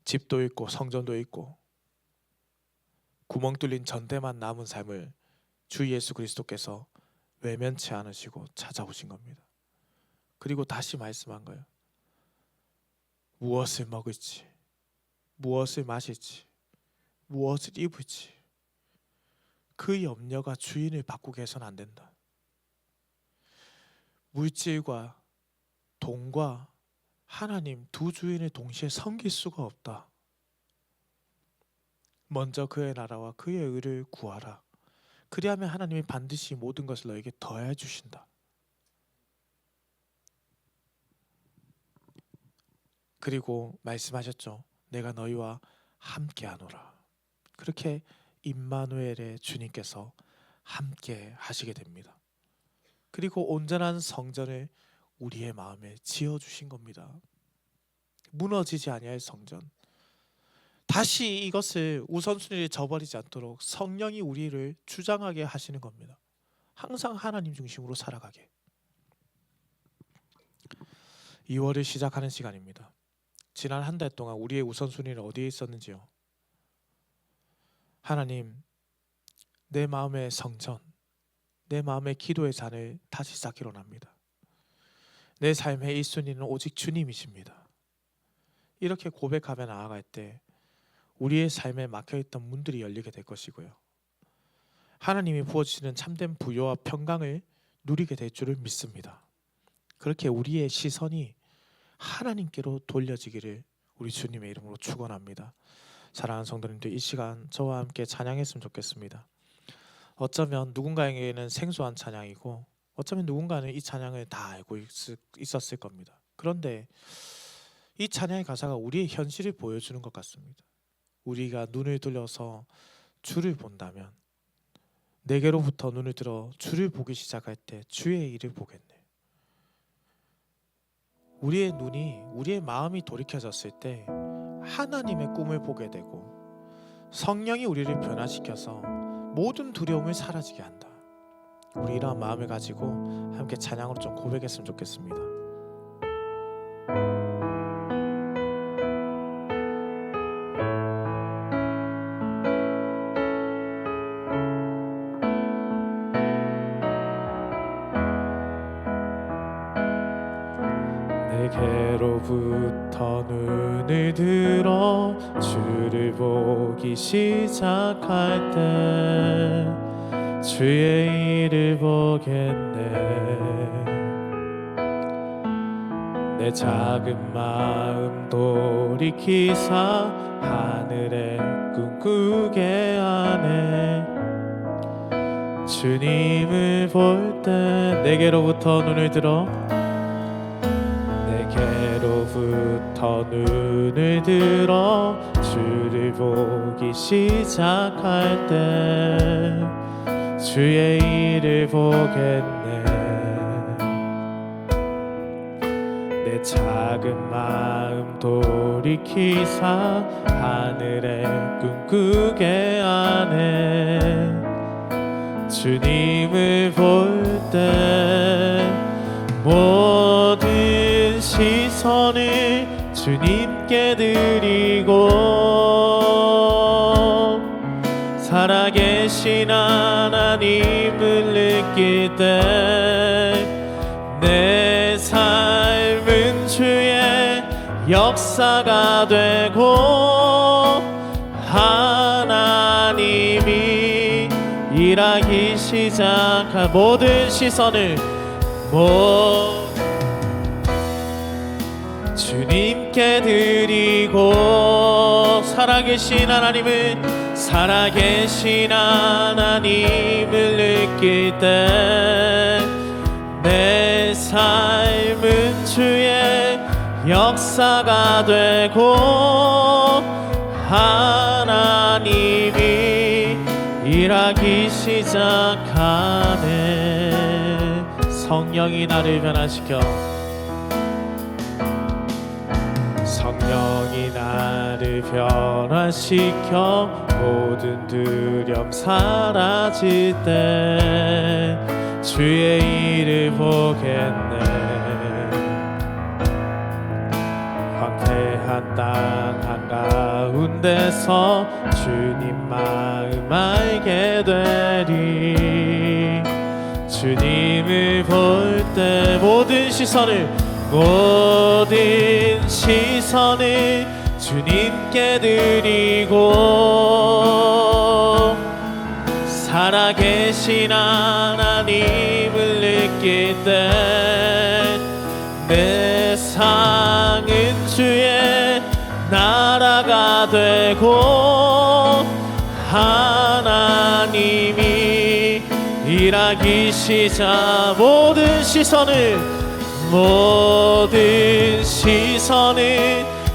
집도 있고 성전도 있고 구멍 뚫린 전대만 남은 삶을 주 예수 그리스도께서 외면치 않으시고 찾아오신 겁니다. 그리고 다시 말씀한 거예요. 무엇을 먹을지, 무엇을 마실지, 무엇을 입을지 그 염려가 주인을 바꾸게 해서는 안 된다. 물질과 돈과 하나님 두 주인을 동시에 섬길 수가 없다. 먼저 그의 나라와 그의 의를 구하라. 그리하면 하나님이 반드시 모든 것을 너에게 더해 주신다. 그리고 말씀하셨죠. 내가 너희와 함께하노라. 그렇게 임마누엘의 주님께서 함께 하시게 됩니다. 그리고 온전한 성전을 우리의 마음에 지어주신 겁니다. 무너지지 아니할 성전. 다시 이것을 우선순위를 저버리지 않도록 성령이 우리를 주장하게 하시는 겁니다. 항상 하나님 중심으로 살아가게. 2월을 시작하는 시간입니다. 지난 한 달 동안 우리의 우선순위는 어디에 있었는지요? 하나님, 내 마음의 성전, 내 마음의 기도의 잔을 다시 쌓기로 합니다. 내 삶의 1순위는 오직 주님이십니다. 이렇게 고백하며 나아갈 때 우리의 삶에 막혀있던 문들이 열리게 될 것이고요. 하나님이 부어주시는 참된 부요와 평강을 누리게 될 줄을 믿습니다. 그렇게 우리의 시선이 하나님께로 돌려지기를 우리 주님의 이름으로 축원합니다. 사랑하는 성도님들, 이 시간 저와 함께 찬양했으면 좋겠습니다. 어쩌면 누군가에게는 생소한 찬양이고 어쩌면 누군가는 이 찬양을 다 알고 있었을 겁니다. 그런데 이 찬양의 가사가 우리의 현실을 보여주는 것 같습니다. 우리가 눈을 들려서 주를 본다면, 내게로부터 눈을 들어 주를 보기 시작할 때 주의 일을 보겠네. 우리의 눈이, 우리의 마음이 돌이켜졌을 때 하나님의 꿈을 보게 되고 성령이 우리를 변화시켜서 모든 두려움을 사라지게 한다. 우리 이러한 마음을 가지고 함께 찬양으로 좀 고백했으면 좋겠습니다. 내게로부터 눈을 들어 주를 보기 시작할 때 주의 일을 보겠네. 내 작은 마음 돌이키사 하늘에 꿈꾸게 하네. 주님을 볼 때 내게로부터 눈을 들어 내게로부터 눈을 들어 주를 보기 시작할 때 주의 일을 보겠네. 내 작은 마음 돌이키사 하늘에 꿈꾸게 하네. 주님을 볼 때 모든 시선을 주님께 드리고 살아계신 하나님을 느낄 때 내 삶은 주의 역사가 되고 하나님이 일하기 시작한 모든 시선을 주님께 드리고 살아계신 하나님을 느낄 때 내 삶은 주의 역사가 되고 하나님이 일하기 시작하네. 성령이 나를 변화시켜 성령이 나를 변화시켜 모든 두려움 사라질 때 주의 일을 보겠네. 황폐한 땅 한가운데서 주님 마음 알게 되리. 주님을 볼 때 모든 시선을 주님께 드리고 살아계신 하나님을 느낄 때 내 상은 주의 나라가 되고 하나님이 일하기 시작 모든 시선을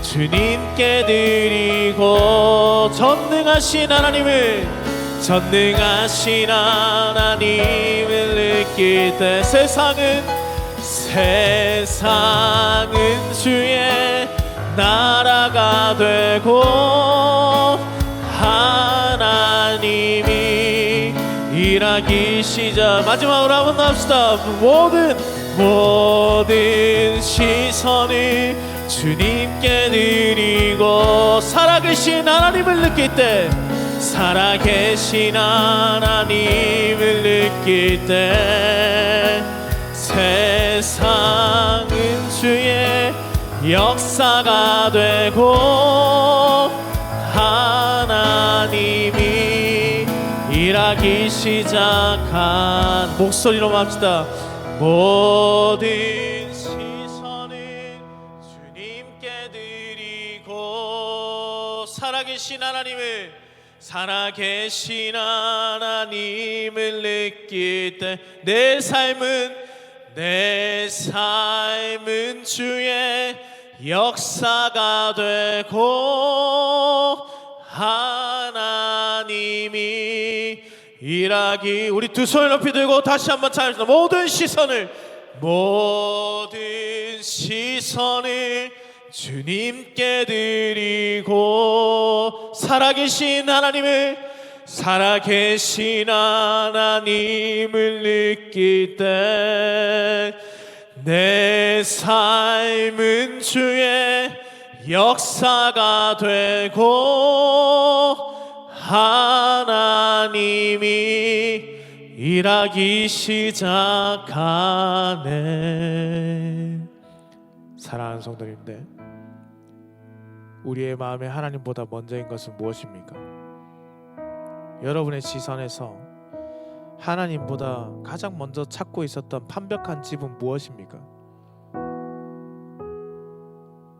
주님께 드리고 전능하신 하나님을 느낄 때 세상은 주의 나라가 되고 하나님이 일하기 시작 마지막으로 한번 합시다. 모든 시선을 주님께 드리고 살아계신 하나님을 느낄 때 세상은 주의 역사가 되고 하나님이 일하기 시작한 목소리로 합시다. 모든 시선을 주님께 드리고 살아계신 하나님을 느낄 때 내 삶은 주의 역사가 되고 하나님이 일하기 우리 두 손을 높이 들고 다시 한번 찬양합시다. 모든 시선을 주님께 드리고 살아계신 하나님을 느낄 때 내 삶은 주의 역사가 되고 하나님이 일하기 시작하네. 사랑하는 성도님들, 우리의 마음에 하나님보다 먼저인 것은 무엇입니까? 여러분의 시선에서 하나님보다 가장 먼저 찾고 있었던 완벽한 집은 무엇입니까?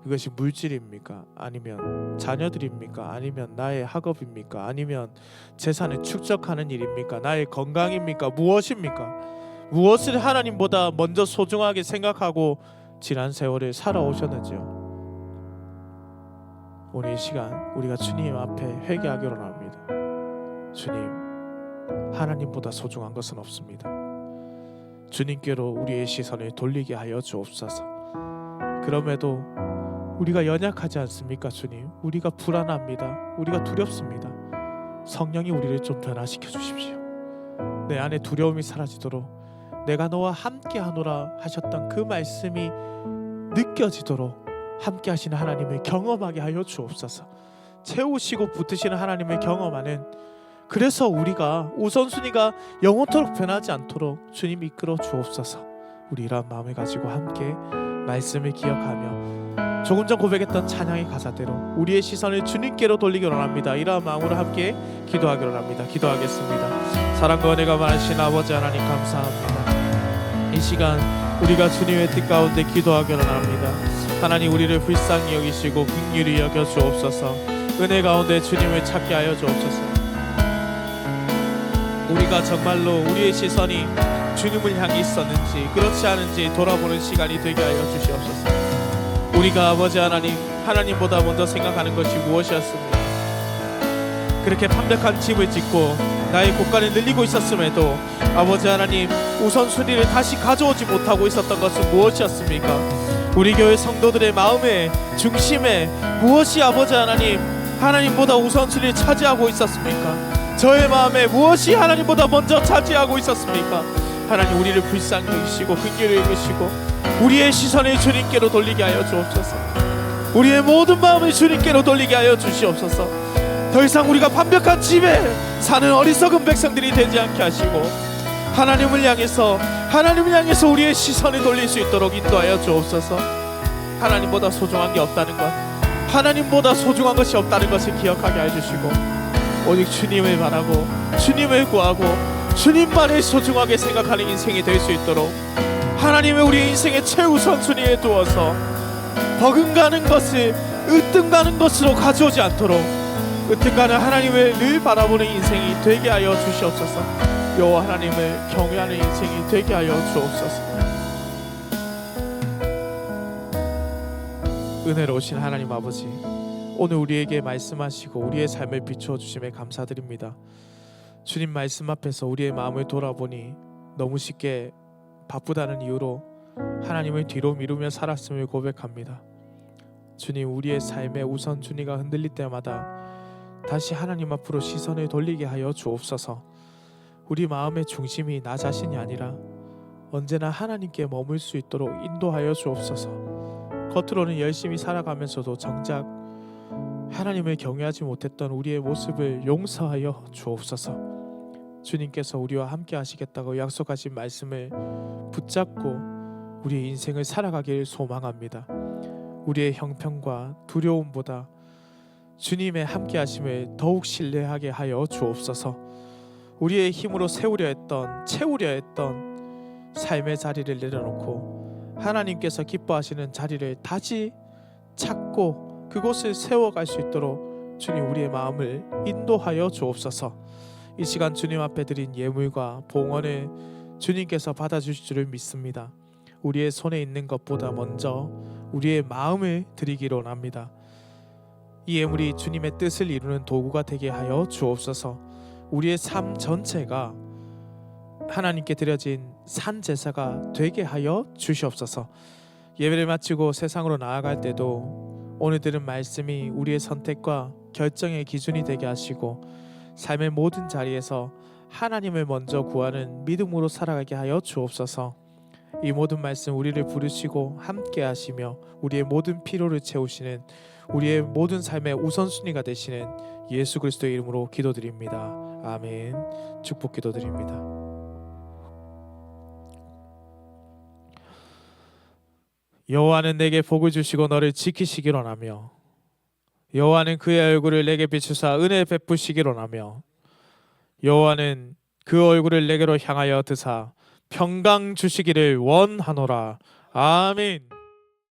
그것이 물질입니까? 아니면 자녀들입니까? 아니면 나의 학업입니까? 아니면 재산을 축적하는 일입니까? 나의 건강입니까? 무엇입니까? 무엇을 하나님보다 먼저 소중하게 생각하고 지난 세월을 살아오셨는지요? 오늘 이 시간 우리가 주님 앞에 회개하기로 합니다. 주님, 하나님보다 소중한 것은 없습니다. 주님께로 우리의 시선을 돌리게 하여 주옵소서. 그럼에도 우리가 연약하지 않습니까? 주님, 우리가 불안합니다. 우리가 두렵습니다. 성령이 우리를 좀 변화시켜 주십시오. 내 안에 두려움이 사라지도록 내가 너와 함께 하노라 하셨던 그 말씀이 느껴지도록 함께 하시는 하나님을 경험하게 하여 주옵소서. 채우시고 붙으시는 하나님을 경험하는, 그래서 우리가 우선순위가 영원토록 변하지 않도록 주님 이끌어 주옵소서. 우리 이러한 마음을 가지고 함께 말씀을 기억하며 조금 전 고백했던 찬양의 가사대로 우리의 시선을 주님께로 돌리기로 합니다. 이러한 마음으로 함께 기도하기로 합니다. 기도하겠습니다. 사랑과 은혜가 많으신 아버지 하나님, 감사합니다. 이 시간 우리가 주님의 뜻 가운데 기도하기로 합니다. 하나님, 우리를 불쌍히 여기시고 긍휼히 여겨 주옵소서. 은혜 가운데 주님을 찾게 하여 주옵소서. 우리가 정말로 우리의 시선이 주님을 향해 있었는지 그렇지 않은지 돌아보는 시간이 되게 하여 주시옵소서. 우리가 아버지 하나님보다 먼저 생각하는 것이 무엇이었습니까? 그렇게 완벽한 집을 짓고 나의 곳간을 늘리고 있었음에도 아버지 하나님, 우선순위를 다시 가져오지 못하고 있었던 것은 무엇이었습니까? 우리 교회 성도들의 마음의 중심에 무엇이 아버지 하나님보다 우선순위를 차지하고 있었습니까? 저의 마음에 무엇이 하나님보다 먼저 차지하고 있었습니까? 하나님, 우리를 불쌍히 여기시고 긍휼히 여기시고 우리의 시선을 주님께로 돌리게 하여 주옵소서. 우리의 모든 마음을 주님께로 돌리게 하여 주시옵소서. 더 이상 우리가 완벽한 집에 사는 어리석은 백성들이 되지 않게 하시고 하나님을 향해서 우리의 시선을 돌릴 수 있도록 인도하여 주옵소서. 하나님보다 소중한 게 없다는 것, 하나님보다 소중한 것이 없다는 것을 기억하게 해주시고, 오직 주님을 바라고 주님을 구하고 주님만을 소중하게 생각하는 인생이 될 수 있도록 하나님의 우리의 인생의 최우선순위에 두어서 버금가는 것을 으뜸가는 것으로 가져오지 않도록 으뜸가는 하나님을 늘 바라보는 인생이 되게 하여 주시옵소서. 여호와 하나님을 경외하는 인생이 되게 하여 주옵소서. 은혜로우신 하나님 아버지, 오늘 우리에게 말씀하시고 우리의 삶을 비추어 주심에 감사드립니다. 주님 말씀 앞에서 우리의 마음을 돌아보니 너무 쉽게 바쁘다는 이유로 하나님을 뒤로 미루며 살았음을 고백합니다. 주님, 우리의 삶의 우선순위가 흔들릴 때마다 다시 하나님 앞으로 시선을 돌리게 하여 주옵소서. 우리 마음의 중심이 나 자신이 아니라 언제나 하나님께 머물 수 있도록 인도하여 주옵소서. 겉으로는 열심히 살아가면서도 정작 하나님을 경외하지 못했던 우리의 모습을 용서하여 주옵소서. 주님께서 우리와 함께 하시겠다고 약속하신 말씀을 붙잡고 우리의 인생을 살아가길 소망합니다. 우리의 형편과 두려움보다 주님의 함께 하심을 더욱 신뢰하게 하여 주옵소서. 우리의 힘으로 채우려 했던 삶의 자리를 내려놓고 하나님께서 기뻐하시는 자리를 다시 찾고 그곳을 세워갈 수 있도록 주님, 우리의 마음을 인도하여 주옵소서. 이 시간 주님 앞에 드린 예물과 봉헌을 주님께서 받아주실 줄을 믿습니다. 우리의 손에 있는 것보다 먼저 우리의 마음을 드리기로 합니다. 이 예물이 주님의 뜻을 이루는 도구가 되게 하여 주옵소서. 우리의 삶 전체가 하나님께 드려진 산제사가 되게 하여 주시옵소서. 예배를 마치고 세상으로 나아갈 때도 오늘 들은 말씀이 우리의 선택과 결정의 기준이 되게 하시고 삶의 모든 자리에서 하나님을 먼저 구하는 믿음으로 살아가게 하여 주옵소서. 이 모든 말씀 우리를 부르시고 함께 하시며 우리의 모든 필요를 채우시는 우리의 모든 삶의 우선순위가 되시는 예수 그리스도의 이름으로 기도드립니다. 아멘. 축복 기도드립니다. 여호와는 내게 복을 주시고 너를 지키시기로 하며 여호와는 그의 얼굴을 내게 비추사 은혜 베푸시기로 하며 여호와는 그 얼굴을 내게로 향하여 드사 평강 주시기를 원하노라. 아멘.